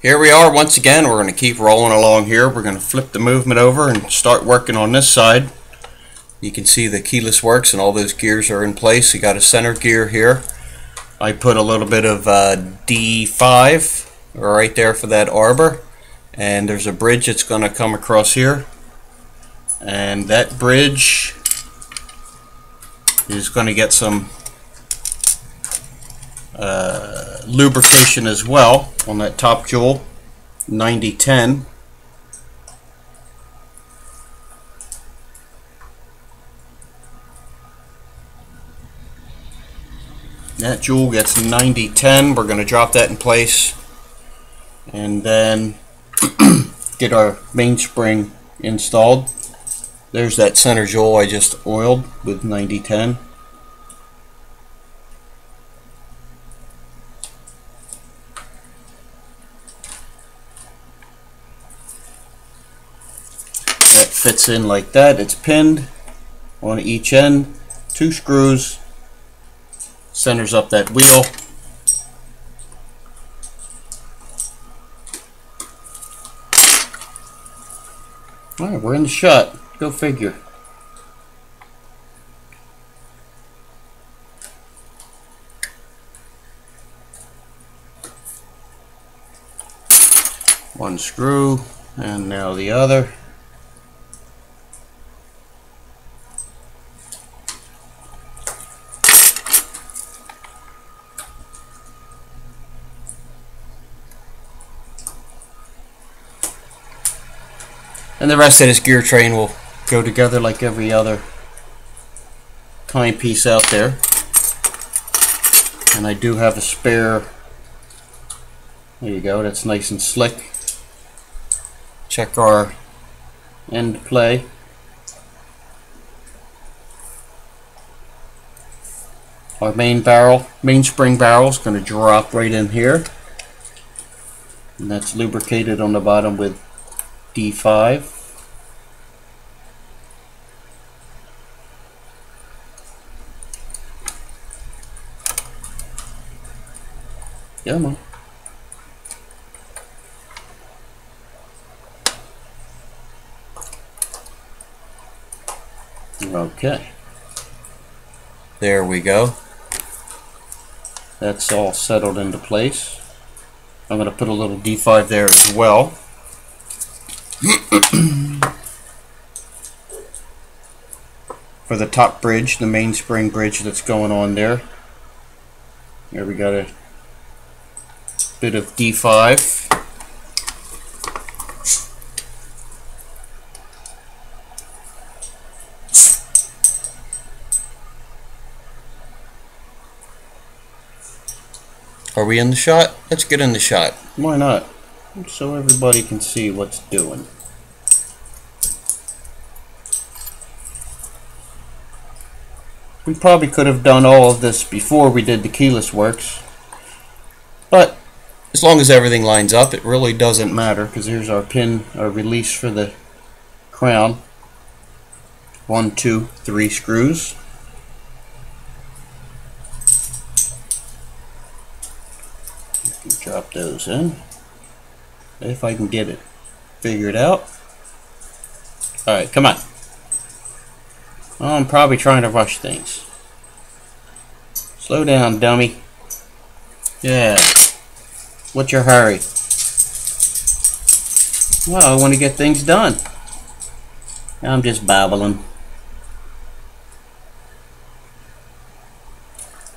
Here we are once again. We're going to keep rolling along here. We're going to flip the movement over and start working on this side. You can see the keyless works and all those gears are in place. You got a center gear here. I put a little bit of D5 right there for that arbor, and there's a bridge that's going to come across here, and that bridge is going to get some lubrication as well on that top jewel, 9010. That jewel gets 9010. We're going to drop that in place and then get our mainspring installed. There's that center jewel I just oiled with 9010. That fits in like that. It's pinned on each end. 2 screws. Centers up that wheel. Alright, we're in the shot. Go figure. One screw, and now the other. And the rest of this gear train will go together like every other timepiece out there. And I do have a spare. There you go, that's nice and slick. Check our end play. Our mainspring barrel is going to drop right in here. And that's lubricated on the bottom with D5. Come on. Okay. There we go. That's all settled into place. I'm going to put a little D5 there as well. For the top bridge, the mainspring bridge that's going on there. There we got a bit of D5. Are we in the shot? Let's get in the shot. Why not? So everybody can see what's doing. We probably could have done all of this before we did the keyless works, but as long as everything lines up, it really doesn't matter, because here's our pin, our release for the crown. 1, 2, 3 screws. Drop those in if I can get it figured out. Alright, come on. Oh, I'm probably trying to rush things. Slow down, dummy. Yeah. What's your hurry? Well, I want to get things done. I'm just babbling.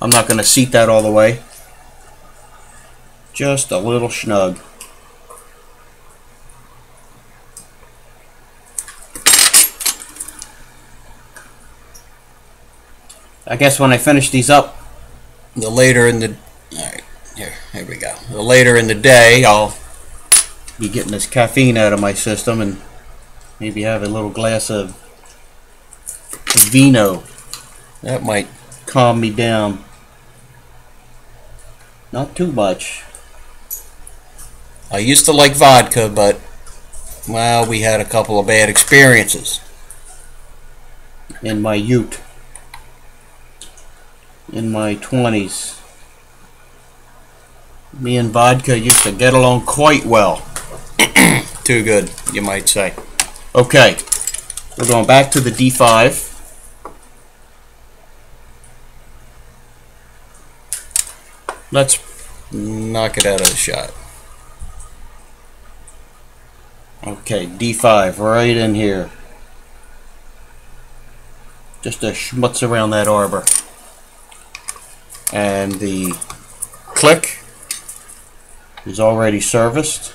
I'm not going to seat that all the way. Just a little snug. I guess when I finish these up, the later in the here we go. The later in the day, I'll be getting this caffeine out of my system and maybe have a little glass of vino. That might calm me down. Not too much. I used to like vodka, but well, we had a couple of bad experiences in my youth. In my 20s. Me and vodka used to get along quite well. Too good, you might say. Okay, we're going back to the D5. Let's knock it out of the shot. Okay, D5 right in here. Just a schmutz around that arbor. And the click is already serviced.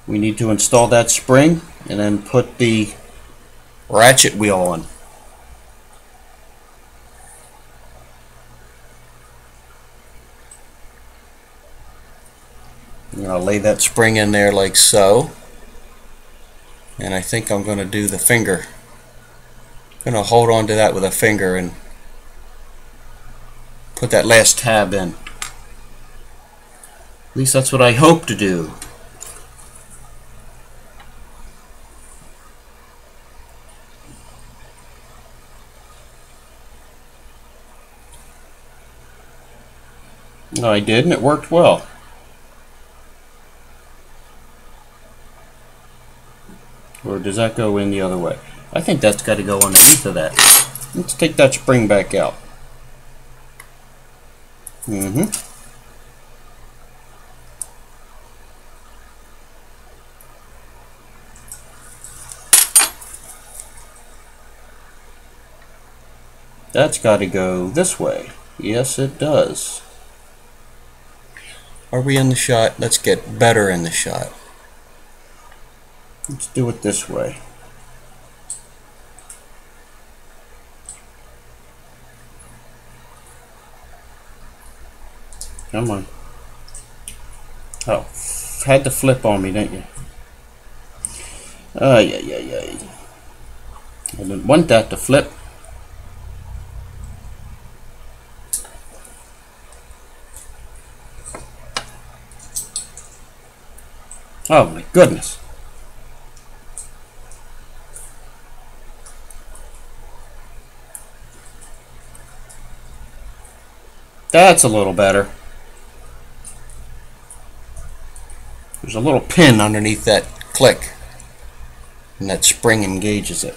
We need to install that spring and then put the ratchet wheel on. I'm going to lay that spring in there like so. And I think I'm going to do the finger. I'm going to hold on to that with a finger and put that last tab in. At least that's what I hope to do. No, I did, and it worked well. Or does that go in the other way? I think that's got to go underneath of that. Let's take that spring back out. That's got to go this way. Yes, it does. Are we in the shot? Let's get better in the shot. Let's do it this way. Come on. Oh, had to flip on me, didn't you? Yeah. I didn't want that to flip. Oh my goodness. That's a little better. There's a little pin underneath that click, and that spring engages it.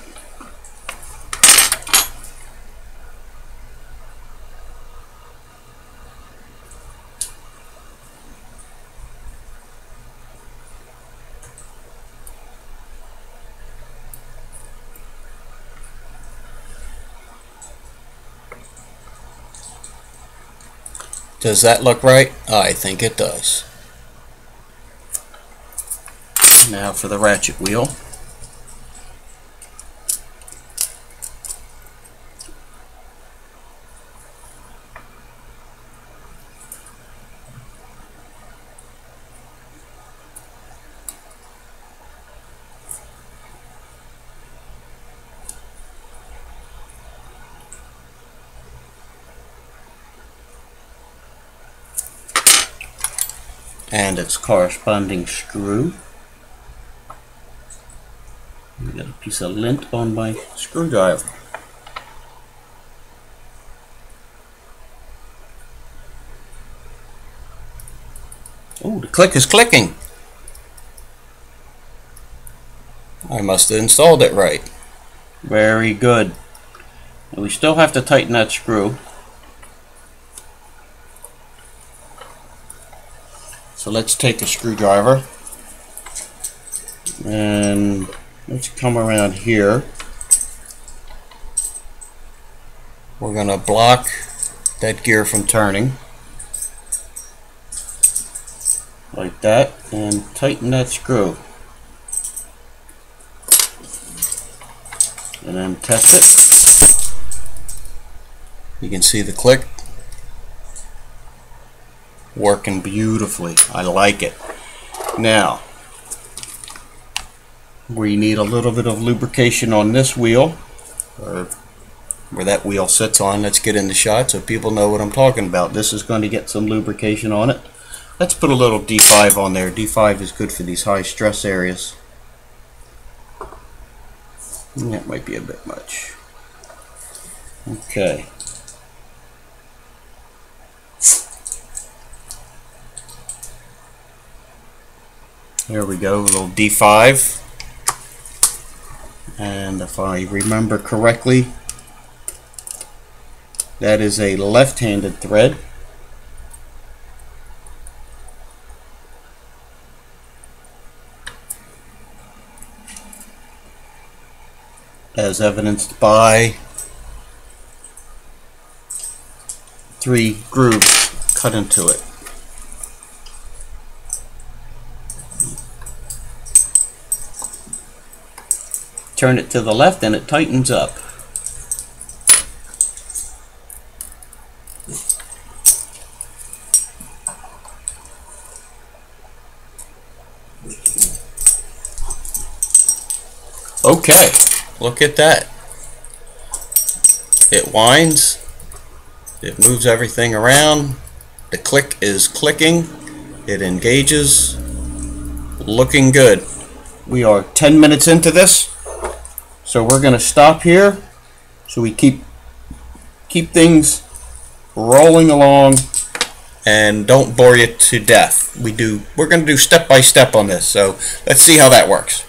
Does that look right? I think it does. Now for the ratchet wheel. And its corresponding screw. I got a piece of lint on my screwdriver. Oh, the click is clicking. I must have installed it right. Very good. And we still have to tighten that screw. So let's take a screwdriver and let's come around here. We're going to block that gear from turning like that and tighten that screw. And then test it. You can see the click working beautifully. I like it. Now we need a little bit of lubrication on this wheel, or where that wheel sits on. Let's get in the shot so people know what I'm talking about. This is going to get some lubrication on it. Let's put a little D5 on there. D5 is good for these high stress areas. That might be a bit much. Okay. There we go, a little D5. And if I remember correctly, that is a left-handed thread. As evidenced by 3 grooves cut into it. Turn it to the left and it tightens up. Okay, look at that. It winds, it moves everything around, the click is clicking, it engages, looking good. We are 10 minutes into this, so we're going to stop here so we keep things rolling along and don't bore you to death. We're going to do step by step on this, so let's see how that works.